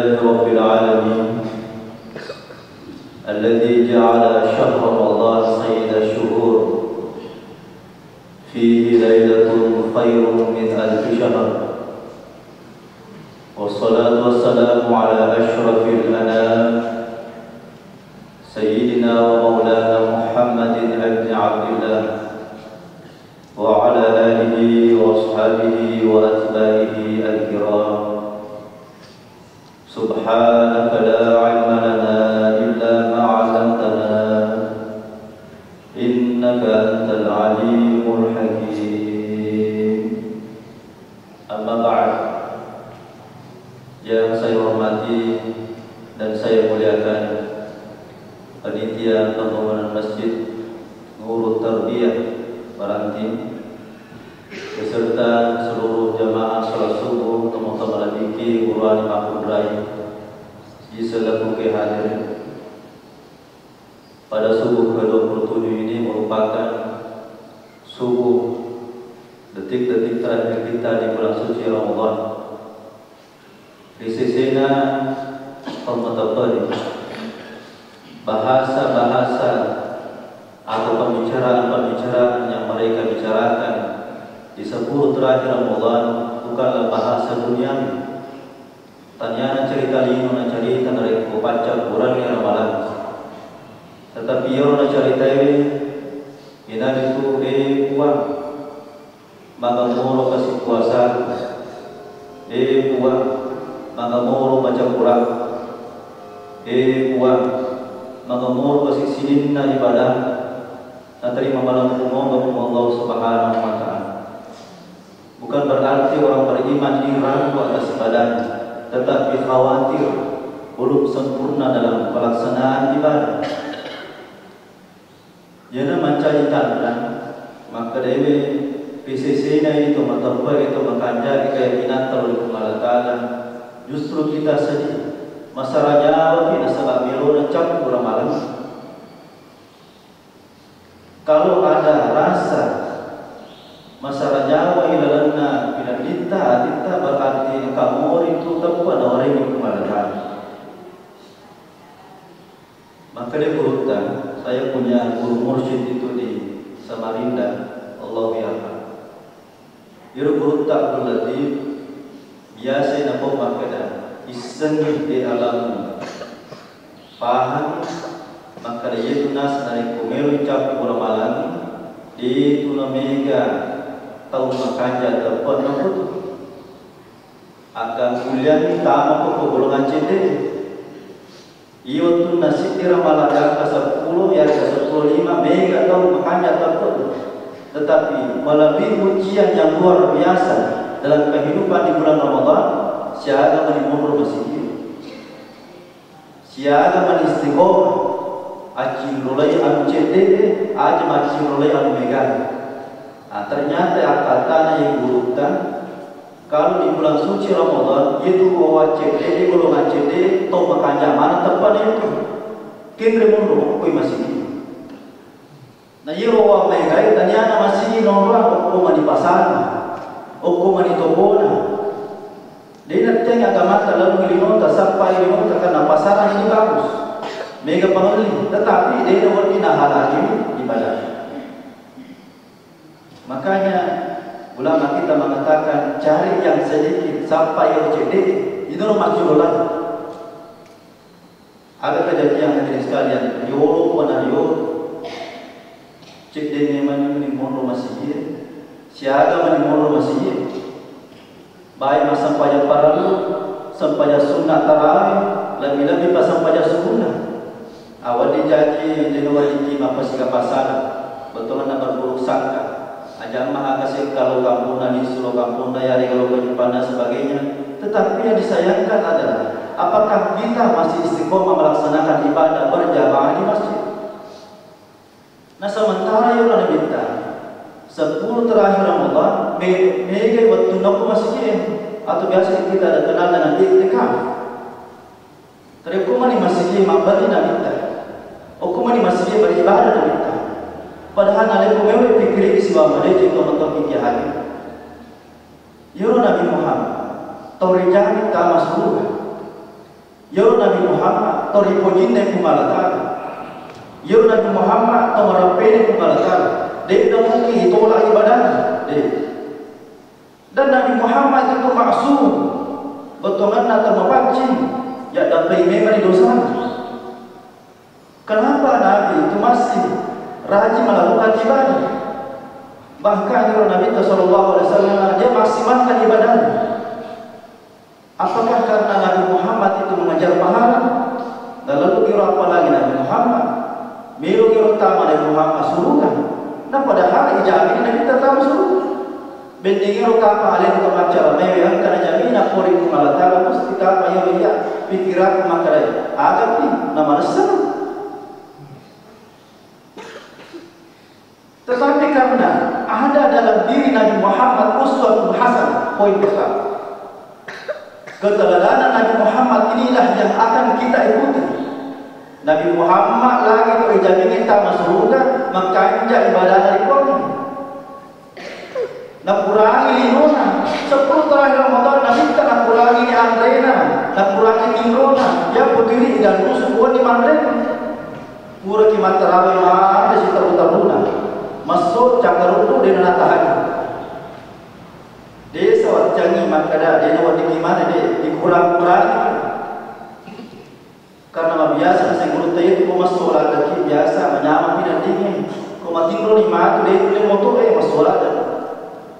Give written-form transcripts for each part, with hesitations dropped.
لله رب العالمين الذي جعل شهر رمضان سيد الشهور فيه ليلة خير من ألف شهر والصلاة والسلام على أشرف الأنام سيدنا ومولانا محمد بن عبد الله وعلى آله وأصحابه وأتباعه الكرام. سبحانك لا علم لنا إلا ما علمتنا إنك أنت العليم الحكيم. أما بعد, yang saya hormati dan saya muliakan panitia pembangunan Masjid Nurut Tarbiyah Barantin beserta seluruh jamaah salat subuh teman-teman Labiki Qur'an Mahfudrai di selaku kehadiran pada subuh ke-27 ini merupakan subuh detik-detik terakhir kita di bulan suci Ramadan. Di sisinya pengetahuan bahasa-bahasa atau pembicaraan-pembicaraan yang mereka bicarakan di 10 terakhir Ramadan bukanlah bahasa duniawi. Tanyaan cerita lino na cerita dari kupaca kurang ni ramalan. Tetapi yang na cerita ini itu uang magamuro kasih kuasa uang magamuro baca Quran uang magamuro kasih sidin na ibadah na terima malam umum Allah Subhanahu wa Ta'ala. Bukan berarti orang beriman diragu atas ibadahnya, tetapi khawatir belum sempurna dalam pelaksanaan ibadah. Yana mencari tanda, maka dewe PCC itu matamba itu makanja keyakinan terlalu Ta'ala. Justru kita saja masalahnya kita sebab milona cap kurang malam. Kalau ada rasa masalah Jawa ilalana bila kita berarti kamu itu tepat orang yang kemalakan. Maka dia berhutang, saya punya guru mursyid itu di Samarinda, Allah biarkan. Dia berhutang berarti biasa nak memakai iseng di alam paham. Maka dia tunas dari kumelu cap kuramalan di tunamega tahu makanja dapat nafut akan kuliah tama ko golongan CD iyo tu nasib di ramalan ka 10 ya ke 15 mega tahu makanja dapat. Tetapi melalui ujian yang luar biasa dalam kehidupan di bulan Ramadan, siaga menimur masih siaga manistiqomah acing rolai anu cede aja macing rolai anu megang. Ternyata akatana yang burutan kalau di bulan suci Ramadan itu bawa cede golongan cede tau makanya mana tempat itu kendre mundur koi masih. Nah ye rawa megai ternyata masih nora okuma di pasar okuma di tokona. Dia tengah agama lalu ngilinota sampai ngilinota karena pasaran ini bagus. Mega pengeli, tetapi dia nomor dinahan lagi ibadah. Makanya ulama kita mengatakan cari yang sedikit sampai yang cedek itu maksudullah. Ada kejadian hadirin sekalian, yoro pada yoro cedek memang ini mono masih siaga mani mono masih baik masa sampai paralu sampai sunat tarawih lebih-lebih pas sampai sunnah. Awal dijanji Januari ini apa sih pasar betul nak berburuk sangka ajar mah kasih kalau kampung nani suruh kampung daya kalau penyimpanan sebagainya. Tetapi yang disayangkan adalah apakah kita masih istiqomah melaksanakan ibadah berjamaah di masjid. Nah sementara yang orang minta 10 terakhir Ramadan mega waktu nak masjid atau biasa kita ada kenal dengan iktikaf. Terima di masjid mabadi nak minta. Hukum ini masih beribadah dan minta. Padahal nalai kumewe pikir isi bawa mereka untuk mentok pikir hati. Yoro Nabi Muhammad Taurijani kama suruh Yo Nabi Muhammad to ripojinne kumalatan. Yo Nabi Muhammad to marapene kumalatan. Dia dah mungkin tolak ibadah. Dan Nabi Muhammad itu maksum. Betongan atau mapancing. Ya dapat memang dosa. Kenapa Nabi itu masih rajin melakukan ibadah? Bahkan Nabi Sallallahu Alaihi Wasallam dia maksimalkan ibadahnya. Apakah karena Nabi Muhammad itu mengajar pahala? Dan lalu kira apa lagi Nabi Muhammad? Miru kira utama Nabi Muhammad surga. Nah padahal ijamin Nabi tetap surga. Bendingin utama alih untuk acara mewah karena jamin aku ribu malatara mesti apa ya pikiran makarai. Agak ni nama resah. Tetapi karena ada dalam diri Nabi Muhammad uswatun hasanah, poin besar. Keteladanan Nabi Muhammad inilah yang akan kita ikuti. Nabi Muhammad lagi tu jamin kita masuk surga, maka ibadah dari kami. Nak kurangi linona 10 terakhir Ramadan Nabi tak nak kurangi ni andrena, nak kurangi tingrona, ya putiri dan rusuk buat di mandrena. Pura kimat terawih ada si tahu-tahunan. Masuk cakar itu dia nak tahan. Dia sawat canggih makada dia nak di gimana dia dikurang-kurang. Karena biasa saya guru tahu kau masuk lagi biasa menyamar tidak dingin. Kau mati dulu lima tu dia motor masuk lagi.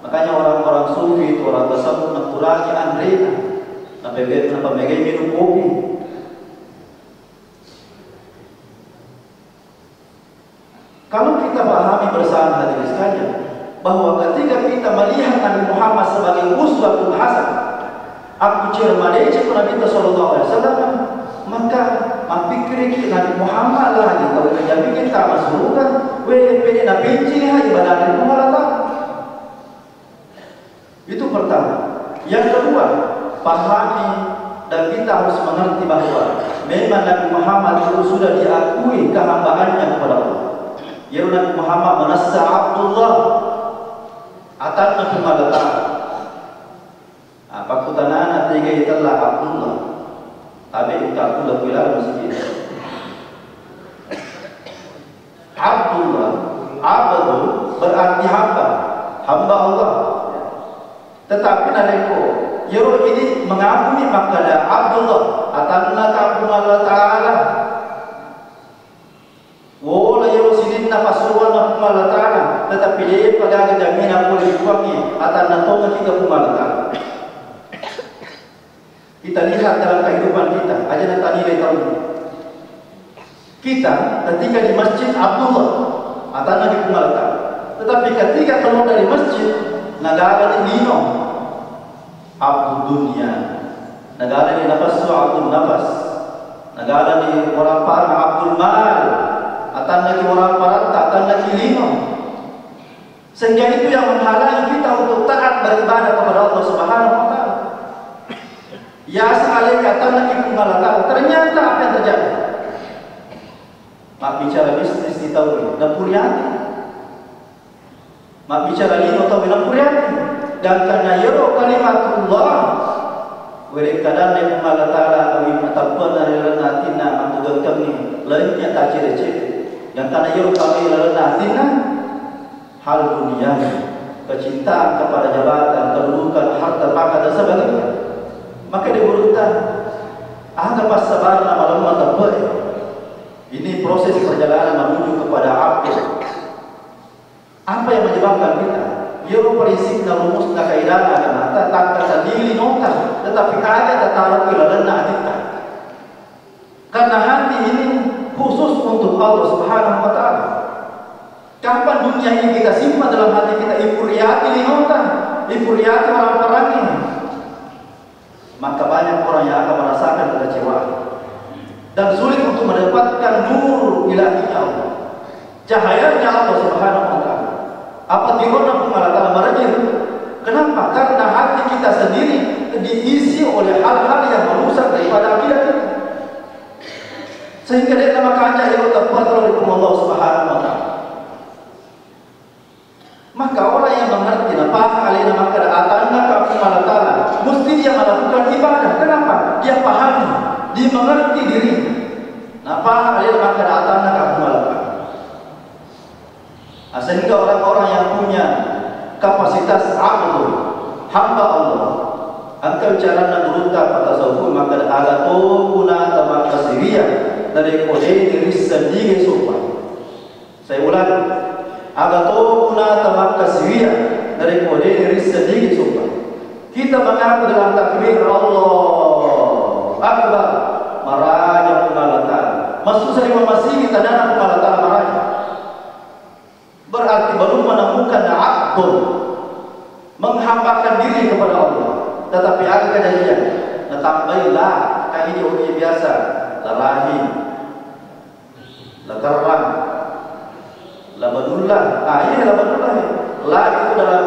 Makanya orang-orang sufi itu orang tersebut nak kurangi andrena. Kenapa mereka minum kopi? Kalau kita pahami bersama hadirin sekalian bahwa ketika kita melihat Nabi Muhammad sebagai uswatun hasanah, aku cermade cek Nabi Sallallahu Alaihi Wasallam, maka pikir Nabi Muhammad lagi kalau menjamin kita masuk surga, pede Nabi ini ibadah dari Allah. Itu pertama. Yang kedua, pahami dan kita harus mengerti bahwa memang Nabi Muhammad itu sudah diakui kehambaannya kepada Allah. Ya Nabi Muhammad menassa Abdullah atanna kumalata. Apa kutanana tiga itulah Abdullah. Tapi kita pula bilang mesti Abdullah, Abdul berarti hamba, hamba Allah. Tetapi naleko Yero ini mengagumi makna Abdullah atanna Allah Ta'ala. Wala Yero sinin na pasuan na Allah Ta'ala. Tetapi dia pada kejamin aku lebih kuangnya atanna tonga kita Allah Ta'ala. Kita lihat dalam kehidupan kita, aja nak nilai tahu. Kita ketika di masjid Abdullah atanna di Allah Ta'ala. Tetapi ketika keluar dari masjid negara ni Nino Abdul Dunia, negara ni nafas Abdul Nafas, negara ni orang parang Abdul Mal, atan lagi orang parang atan lagi Nino. Sehingga itu yang menghalangi kita untuk taat beribadah kepada Allah Subhanahu Wa Taala. Ya sekali atan lagi pengalatan, ternyata apa yang terjadi? Mak bicara bisnis di tahun Napuriati. Mak bicara lino atau Napuriati. Dan karena yero kalimatullah wiri kadang ni Allah Ta'ala awi matapun dari lenatina mantugan kami lainnya tak ciri-ciri yang karena yero kami lenatina hal dunia kecintaan kepada jabatan, kedudukan, harta, pangkat dan sebagainya. Maka dia berhutang pas sabar nama lemah terbuat. Ini proses perjalanan menuju kepada abdi. Apa yang menyebabkan kita? Yero prinsip na rumus na kailangan na tatangka sa dili nota, tetapi ada tataruh ilalan kita. Karena hati ini khusus untuk Allah Subhanahu Wa Taala. Kapan dunia ini kita simpan dalam hati kita ipuriati nota, ipuriati orang-orang ini, maka banyak orang yang akan merasakan kekecewaan dan sulit untuk mendapatkan nur ilahi Allah, cahayanya Allah Subhanahu Wa Taala. Apa dirona pengalatan marajin? Kenapa? Karena hati kita sendiri diisi oleh hal-hal yang merusak daripada akidah kita. Sehingga dia makanya yang tepat oleh Allah Subhanahu Wa Taala. Maka orang yang mengerti apa alina makna atanna ka Allah Taala, mesti dia melakukan ibadah. Kenapa? Dia pahami dimengerti diri. Napa alil maka datang nak melakukan. Sehingga orang-orang yang punya kapasitas abdul, hamba Allah, angka bicara nak berutak pada tasawuf maka agato guna tamak kasiriya dari kode diri sendiri sopan. Saya ulang, agato guna tamak kasiriya dari kode diri sendiri sopan. Kita mengaku dalam takbir Allah Akbar, marahnya pengalatan. Maksud saya memasuki tanda pengalatan marahnya. Berarti baru menemukan abdul, menghambakan diri kepada Allah. Tetapi ada kejadian, tambahlah kayak ini orang biasa, larahi, lakarang, labadullah. Ini labadullah. La itu dalam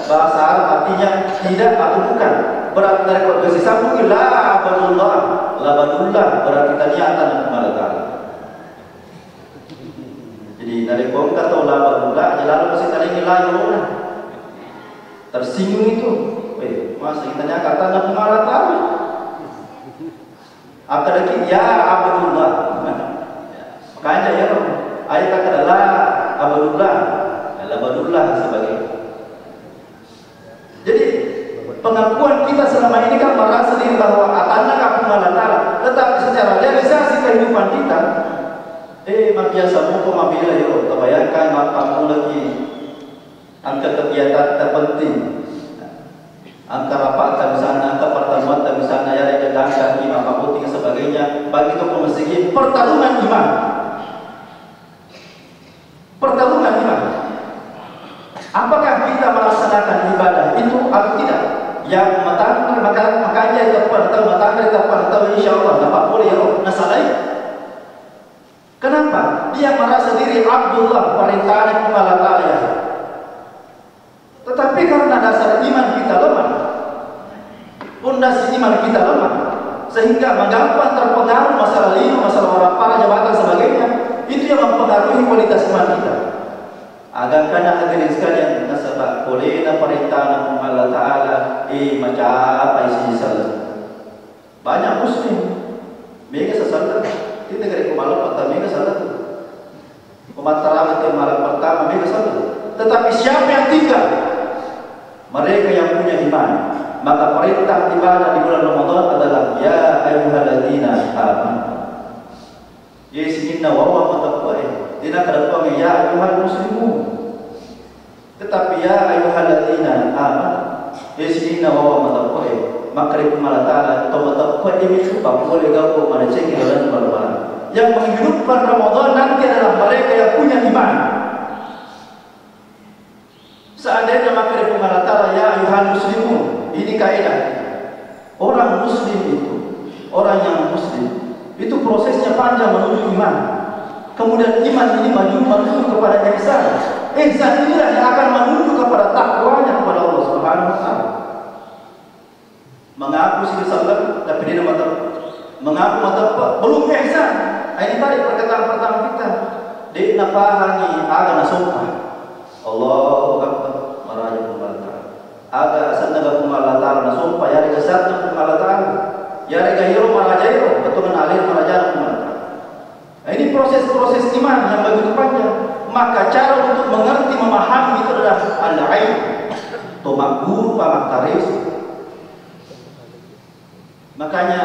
bahasa Arab artinya tidak atau bukan. Berarti dari kondisi sambung la abadullah, labadullah berarti niatan kepada Allah. Jadi dari kongkat atau labadullah, lalu masih tadi ini layuna tersinggung itu. Masa kita kata nak mengalat Allah. Apa lagi ya abadullah. Makanya ya ayat kata la abadullah, labadullah sebagai. Jadi pengakuan kita selama ini kan merasa diri bahwa anak aku mengalat, tetapi secara realisasi kehidupan kita biasa muka mabila yo, terbayangkan kamu lagi angka kegiatan terpenting, angka rapat misalnya, angka pertemuan misalnya, ya ada gangguan imam kamu dan sebagainya. Bagi tokoh masjid pertarungan iman, pertarungan iman. Apakah kita melaksanakan ibadah itu atau tidak? Yang makanya itu pertama insya Allah dapat boleh ya nasalai. Kenapa? Dia merasa diri Abdullah, perintahan kepala ta'ala. Tetapi karena dasar iman kita lemah, pondasi iman kita lemah, sehingga menggampang terpengaruh masalah lima, masalah orang para jabatan sebagainya. Itu yang mempengaruhi kualitas iman kita. Agar kena hadirin sekalian, nasabah bolehlah perintahan kepala ta'ala macam apa isi salah. Banyak muslim mereka sesalah. Kita negeri kemalam pertama mereka salah tu. Pemataran itu malam pertama mereka salah. Tetapi siapa yang tinggal? Mereka yang punya iman. Maka perintah ibadah di bulan Ramadan adalah ya ayyuhalladzina amanu. Yesinna wa huwa mutaqwa. Tidak kedepan ya ayyuhal muslimun. Tetapi ya ayyuhalladzina amanu. Yesinna wa huwa mutaqwa. Maka Allah Ta'ala tobat ini supaya boleh gabung pada cekil dan berbahan. Yang menghidupkan Ramadan nanti adalah mereka yang punya iman. Seandainya maka Allah Ta'ala ya ayuhan muslimun, ini kaidah. Orang muslim itu, orang yang muslim itu prosesnya panjang menuju iman. Kemudian iman ini menuju kepada ihsan. Ihsan inilah yang akan menuju kepada takwanya kepada Allah Subhanahu Wa Ta'ala. Mengaku sih salah, tapi dia mata mengaku mata belum ihsan. Ini tadi perkataan pertama kita. Di napahani aga nasumpah. Allahu Akbar, maraja pembalta. Aga asana pembalta nasumpah ya rega satu pembalta. Ya rega hiro maraja hiro, betul alir maraja pembalta. Ini proses-proses iman yang begitu panjang. Maka cara untuk mengerti, memahami itu adalah al-ain. Tomak guru, pamak tarif. Makanya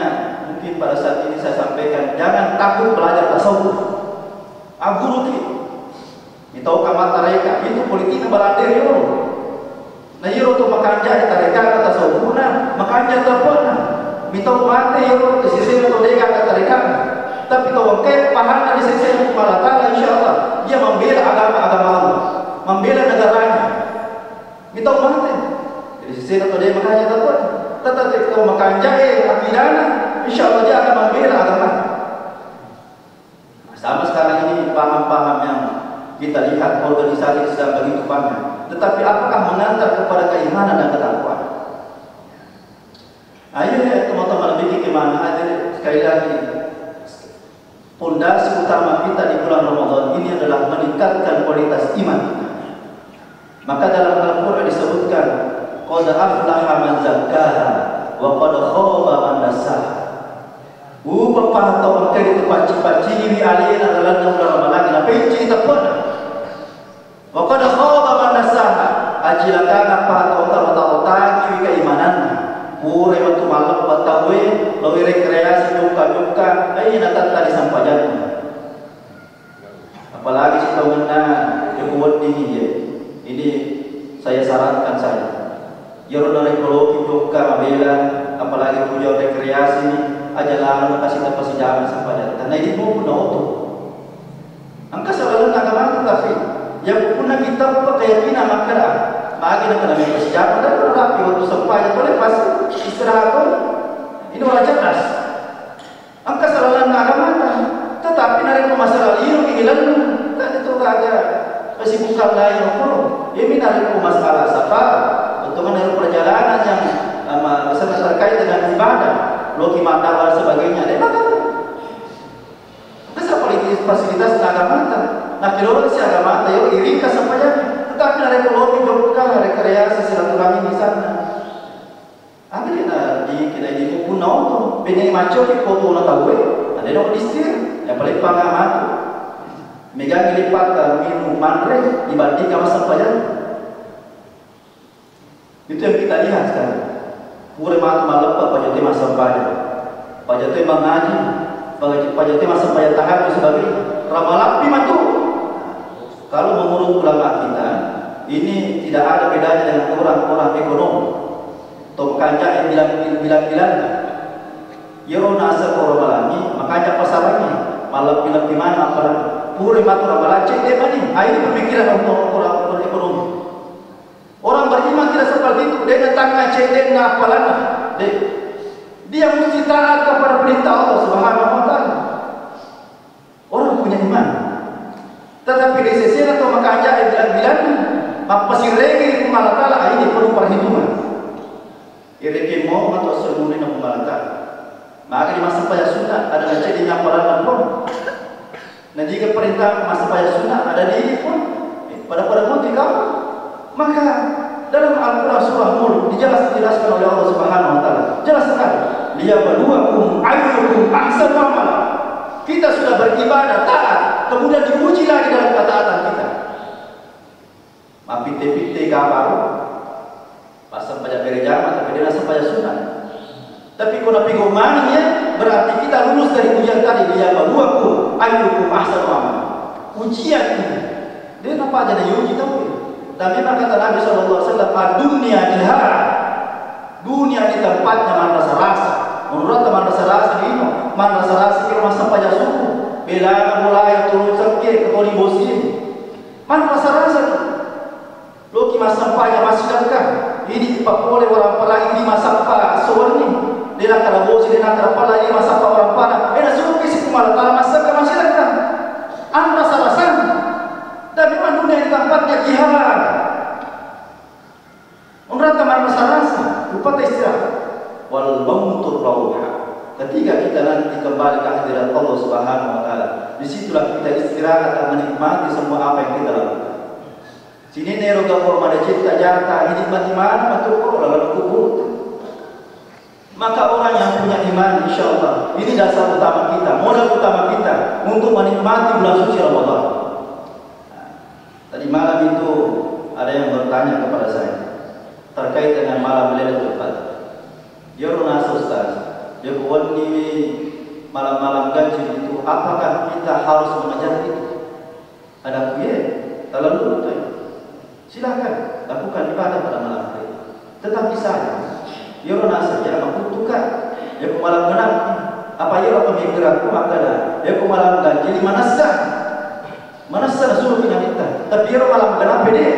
mungkin pada saat ini saya sampaikan, jangan takut belajar tasawuf. Guru kita tahu kamar tareka itu politiknya balader yo. Nah yo tu makanja tareka tasawuf na, makanja terpona. Mitau mate yo sisi tu deka tareka. Tapi tahu ke pahana di sisi Allah Ta'ala insyaallah dia membela agama Allah, membela negaranya. Mitau mate. Di sisi tu dia makanya terpona. Tetapi kalau makanjai akidana, insya Allah dia akan membela agama. Sama sekarang ini paham-paham yang kita lihat organisasi sedang begitu banyak. Tetapi apakah mengantar kepada keimanan dan ketakwaan? Ayo teman-teman lebih kemana aja sekali lagi. Pondasi utama kita di bulan Ramadan ini adalah meningkatkan kualitas iman kita. Maka dalam Al-Quran disebutkan qad aflaha man zakkaha wa qad khaba man dassaha. Bapa tahu angka itu paci-paci ni alien adalah dalam lagi na penci tapon. Maka dah khaba man nasaha ajilakan apa tahu tagi keimanan. Pure matu malam patawe lawi rekreasi duka ai natan tadi sampajan. Apalagi si tahu yang buat ini saya sarankan saya. Jero ekologi duka mabela apalagi punya rekreasi ni aja lalu kasih tempat sejalan sampajan. Karena ini mau pun auto. Angka selalu agama tapi yang punya kita keyakinan makna bagi nak kena bersejarah dan berapi waktu sampai boleh pas istirahat pun ini orang cerdas. Angka selalu agama tetapi dari masalah liru kehilan tak itu ada kesibukan lain pun. Ini dari masalah safar untuk dari perjalanan yang terkait dengan ibadah, logi mata dan sebagainya. Dia makan. Besar fasilitas agama. Nah, kalau si agama tayo iring kasampayan, tetapi dari ekologi juga rekreasi silaturahmi di sana. Ambil kita di punau tu, benang macam ni foto nak tahu ada dok distir, yang paling pangamat. Megang lipat minum manre dibanding kamu sampayan. Itu yang kita lihat sekarang. Pura mat malapa pajati masampayan, pajati mengaji, pajati masampayan tahan sebagai ramalapi matu. Kalau menurut ulama kita, ini tidak ada bedanya dengan orang-orang ekonomi. Atau kanca yang bilang-bilang, Yero nasa korban makanya pasarannya malam bilang di mana apa pura matu ramalapi cek dia mana? Ini pemikiran untuk orang ekonomi. Orang beriman tidak seperti itu. Dia datang ngecek dia ngapalan. Dia mesti taat kepada perintah Allah Subhanahu wa taala. Orang punya iman. Tetapi di sisi atau makanya bilang-bilang apa sih regi Allah taala ini perlu perhitungan. Ireki mau atau semuanya nak Allah taala. Maka di masa paya sunnah ada ngecek di ngapalan pun. Dan jika perintah masa paya sunnah ada di ini pun pada muti kamu. Maka dalam Al-Quran surah Mulk dijelaskan oleh Allah Subhanahu wa taala. Jelas sekali. Liyabluwakum ayyukum ahsanu amala. Kita sudah beribadah taat, kemudian diuji lagi dalam ketaatan kita. Mapite-pite kabar. Pasal pada gereja tapi dia sampai sunnah. Tapi kalau pergi ya, berarti kita lulus dari ujian tadi. Liyabluwakum ayyukum ahsanu amala. Ujian ini. Dia nampak jadi uji tahu. Dan memang kata Nabi SAW, dunia jihad. Dunia di tempatnya mana rasa. Menurut teman rasa ini, mana rasa kira masa pajak suku. Bila mulai turun sakit, kau di bosin. Mana rasa tu? Loki masa pajak masih dekat. Ini boleh orang pelangi di masa pajak soal ni. Dia nak kena bosin, dia nak kena pelangi di masa pajak orang pelangi. Nak suruh kisi kumala tanah masa ke masih dekat. Anda rasa. Dan memang dunia di tempatnya jihad. Orang teman rasa lupa istirahat. Wal mautur rauha. Ketika kita nanti kembali ke hadirat Allah Subhanahu wa taala, disitulah kita istirahat dan menikmati semua apa yang kita lakukan. Sini nero gapor mana cipta jata nikmati mana matur lalu kubur. Maka orang yang punya iman insyaallah ini dasar utama kita, modal utama kita untuk menikmati bulan suci Ramadan. Tadi malam itu ada yang bertanya kepada saya terkait dengan malam Lailatul Qadar. Ya Rona Ustaz, ya buat ini malam-malam ganjil itu apakah kita harus mengejar itu? Ada kuya, dalam dulu silakan lakukan ibadah pada malam itu. Tetapi saya, ya Rona saja membutuhkan ya malam genap. Apa ya pemikiranku maka ya malam ganjil di mana sah? Mana sah suruh kita? Tapi ya malam genap dia.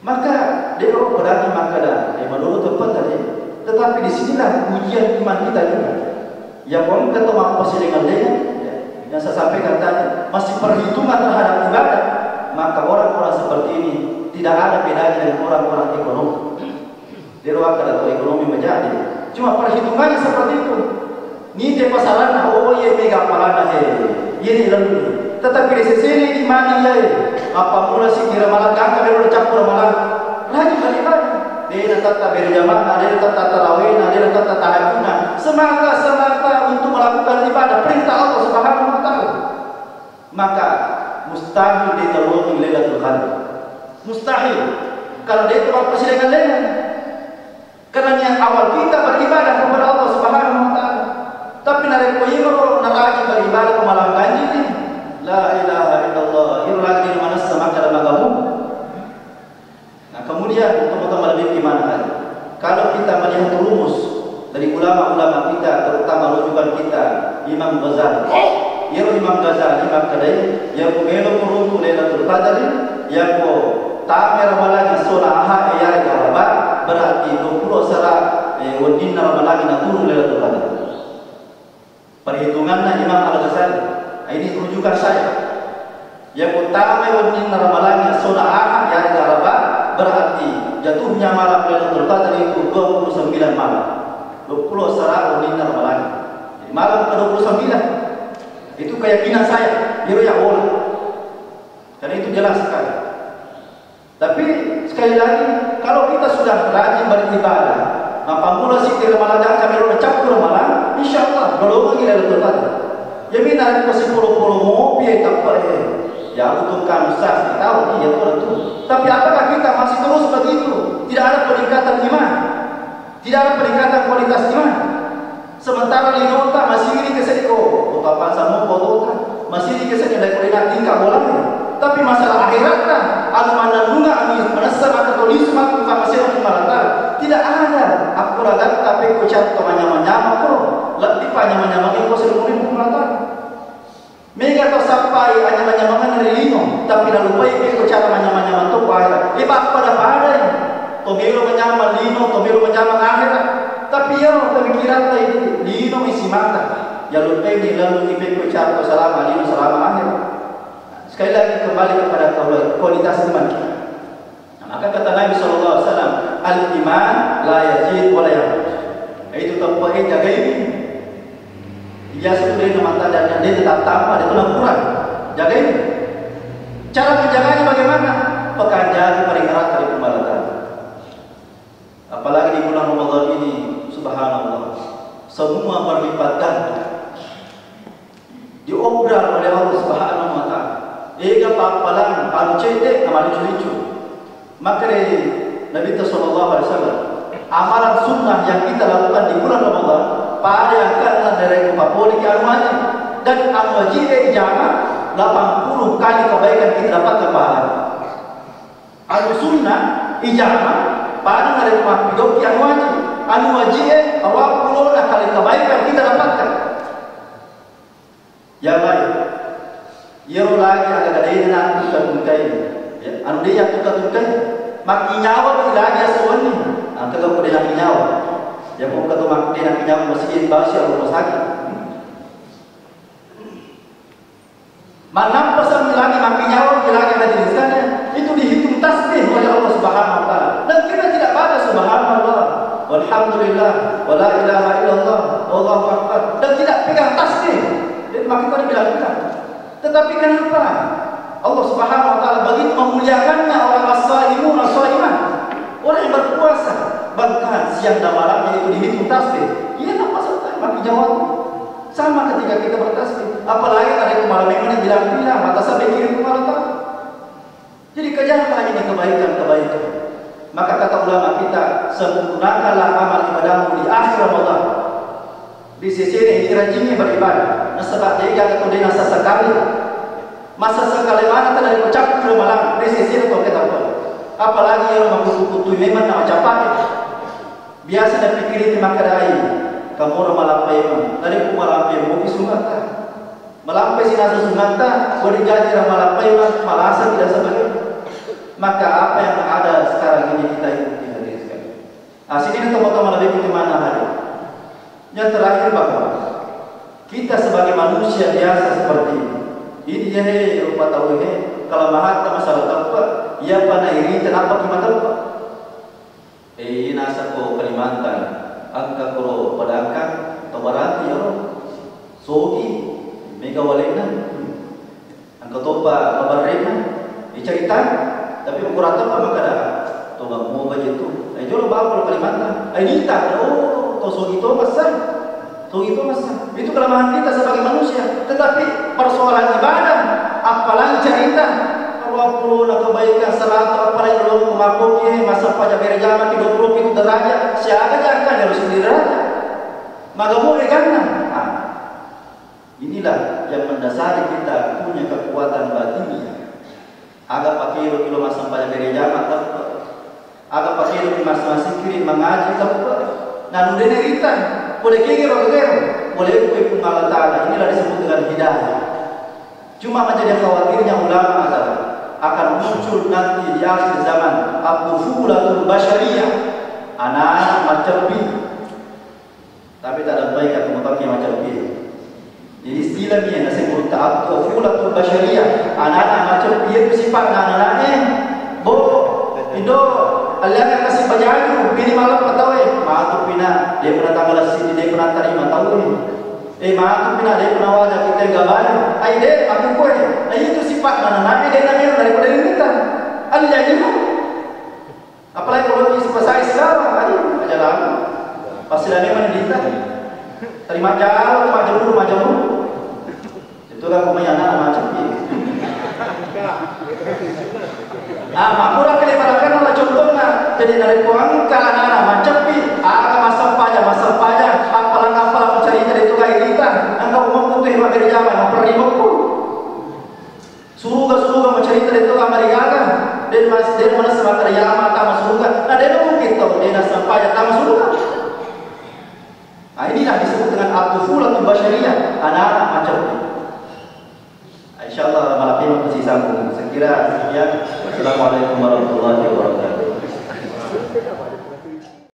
Maka dia orang berani maka dah. Dia menurut tempat tadi. Tetapi di sinilah ujian iman kita juga. Yang orang kata apa sih dengan dia? Yang saya sampaikan tadi masih perhitungan terhadap ibadah. Maka orang-orang seperti ini tidak ada bedanya dengan orang-orang ekonomi. Dia ruang atau ekonomi menjadi. Cuma perhitungannya seperti itu. Ni dia pasaran oh ye mega palana ye lalu. Tetapi di sini di mana ye? Apa mula si kira malam gangga baru campur malam lagi. dia tetap berjamaah, dia tetap tarawih, dia tetap tahajud, semata-semata untuk melakukan ibadah perintah Allah Subhanahu wa taala, maka mustahil dia terlebih Lailatul Qadar. Mustahil. Kalau dia telah persidangan lain. Karena niat awal kita beribadah kepada Allah Subhanahu wa taala. Tapi nare koyiro naraji beribadah ke malam ganjil ni. La ilaha illallah. Yang lagi di mana sama kada magamu. Nah, kemudian teman-teman lebih iman lagi. Kalau kita melihat rumus dari ulama-ulama kita, terutama rujukan kita, Imam Ghazali. Imam Ghazali makadai yang melo kuruntu Lailatul Qadar yang ko tamer malagi solaha ya garaba berarti 20 sara wadin malagi na turun Lailatul Qadar. Perhitungannya Imam Al-Ghazali. Ini rujukan saya. Yang ko tamer wadin malagi solaha ya garaba berarti jatuhnya malam Lailatul Qadar itu 29 malam. 20 sara wadin malagi. Jadi malam ke-29 itu keyakinan saya, ya Allah. Karena itu jelas sekali. Tapi sekali lagi, kalau kita sudah rajin beribadah, maka mula sitir ramalan kami lo cap ramalan, insyaallah belum lagi Lailatul Qadar. Ya mina ko si puro-puro mo piye tapal ya utuhkan ustaz tahu dia itu. Tapi apakah kita masih terus begitu? Tidak ada peningkatan iman. Tidak ada peningkatan kualitas iman. Sementara di nota masih ini kesediko, utapan sama kota masih ini kesediko dari kuliah tingkat bolanya. Tapi masalah akhirat kan, anu mana ani merasa atau tulis mak masih orang malata. Tidak ada. Aku ragat tapi ku cat manyama-nyama ko. Letih panyama-nyama ko seluruh malata. Mega to sampai anyama-nyama dari lino, tapi lalu baik ku cat manyama-nyama to pada. Ibak pada. Tomelo menyama lino, tomelo menyama akhirat. Tapi ya pemikiran itu lino isi mata. Ya lupa ini lalu ipek ucap selama lino selama akhir. Sekali lagi kembali kepada kualitas iman kita. Maka kata Nabi SAW, al-iman la yazid wa la yanqus. Itu tempatnya jaga ini. Dia sudah mata dan dia tetap tambah, dia tetap kurang. Jaga ini. Cara menjaganya bagaimana? Pekerjaan paling erat dari pembalasan. Apalagi di bulan Ramadan ini, subhanallah, semua berlipat ganda diobral oleh Allah Subhanahu wa taala. Ega papalan palu cete nama lucu-lucu. Maka Nabi sallallahu alaihi wasallam, amalan sunnah yang kita lakukan di bulan Ramadan pada yang karena dari kapolri ke arwani dan amwajib ijama 80 kali kebaikan kita dapat pahala. Al-sunnah ijama pada dari hidup yang wajib, anu wajib awak puluh kali kebaikan kita dapatkan. Ya baik, ia lagi agak ada nak tukar-tukar, anu dia tukar-tukar, makin nyawa lagi asuhan ni, kalau kau dia nyawa, ya kau kata makin dia nyawa masih bahasa rumah sakit. Mana pasal lagi makin nyawa lagi ada jenisnya, itu dihitung tasbih oleh Allah Subhanahu wa taala. Dan kita tidak pada subhanallah, walhamdulillah, wala ilaha illallah, wallahu akbar. Dan tidak pegang tasbih. Dan makin kita bilang-bilang. Tetapi kenapa Allah Subhanahu wa taala begitu memuliakannya orang as-saimun as-saimat, orang yang berpuasa, bahkan siang dan malamnya itu dihitung tasbih. Iya tak pasal makin jawab. Sama ketika kita bertasbih, apalagi ada malam yang bilang-bilang mata sampai kiri ke malam. Jadi kejarlah ini kebaikan-kebaikan. Maka kata ulama kita, sempurnakanlah amal ibadahmu di akhir Ramadan. Di sisi ini rajinnya beribadah. Sebab dia jangan kau nasa sekali. Masa sekali mana tak ada ucap ke malam. Di sisi itu kita pun. Apalagi yang membutuh memang nama capai. Biasa dan pikir itu makadai. Kamu orang malampai memang. Tadi aku malampai mau sungata. Malampai sinasa sungata. Boleh jadi malampai malasa tidak sebagainya. Maka apa yang ada sekarang ini kita ikuti hadis sekali. Sini teman-teman lebih bagaimana hari. Yang terakhir bahwa kita sebagai manusia biasa seperti ini. Ini dia rupa tahu ini. Kalau mahat masalah tempat, ia pada iri kenapa kita tempat? Nasa ko Kalimantan. Angka kuro pedangkan atau berarti ya sogi mega walena angka topa kabarena dicerita tapi ukuran apa maka dah toba mau baca itu Jolo bawa Kalimantan. Nita, oh, tosok itu masa. Itu kelemahan kita sebagai manusia. Tetapi persoalan ibadah, apalagi cerita kalau nak kebaikan 100, apalagi belum mengakuinya masa pajak berjamaah 30 itu derajat. Siapa jangan harus derajat. Maka boleh kan? Inilah yang mendasari kita punya kekuatan batinnya. Agak pakai kilo masa pajak berjamaah tak. Agak pakai masa kiri mengaji tak. Nah, udah cerita. Boleh kiri boleh ikut Allah Ta'ala. Inilah disebut dengan hidayah. Cuma menjadi khawatirnya ulama adalah akan muncul nanti di akhir zaman at-tufulatul basyariyah, anak-anak macam B. Tapi tak ada baik atau pakai macam B. Jadi istilahnya yang disebut at-tufulatul basyariyah, anak-anak macam B itu sifat anak-anaknya Indo Allah yang kasih baju bini malam atau maatu pina dia pernah tanggal sini dia pernah terima tahu maatu pina dia pernah wajah kita enggak banyak deh aku kue itu sifat anak-anaknya dia namanya daripada kita Allah juga apalagi kalau sifat saya segala aja lalu pasti dah memang kita terima jauh majemur itu kan kumanya anak macam ni makmurah kelebaran Allah contohnya jadi dari puang ke anak-anak macam ni masa pajak apalah mencari dari tukang kita engkau umum putih mampir zaman memperlima pun suruh mencari dari tukang marigaga dan mana semata yama tamas surga dia mungkin tahu dia nasa pajak tamas surga. Inilah disebut dengan at-tufulatul basyariyah, anak-anak macam ni. InsyaAllah malam ini masih sambung. Sekira sekian. Wassalamualaikum warahmatullahi wabarakatuh.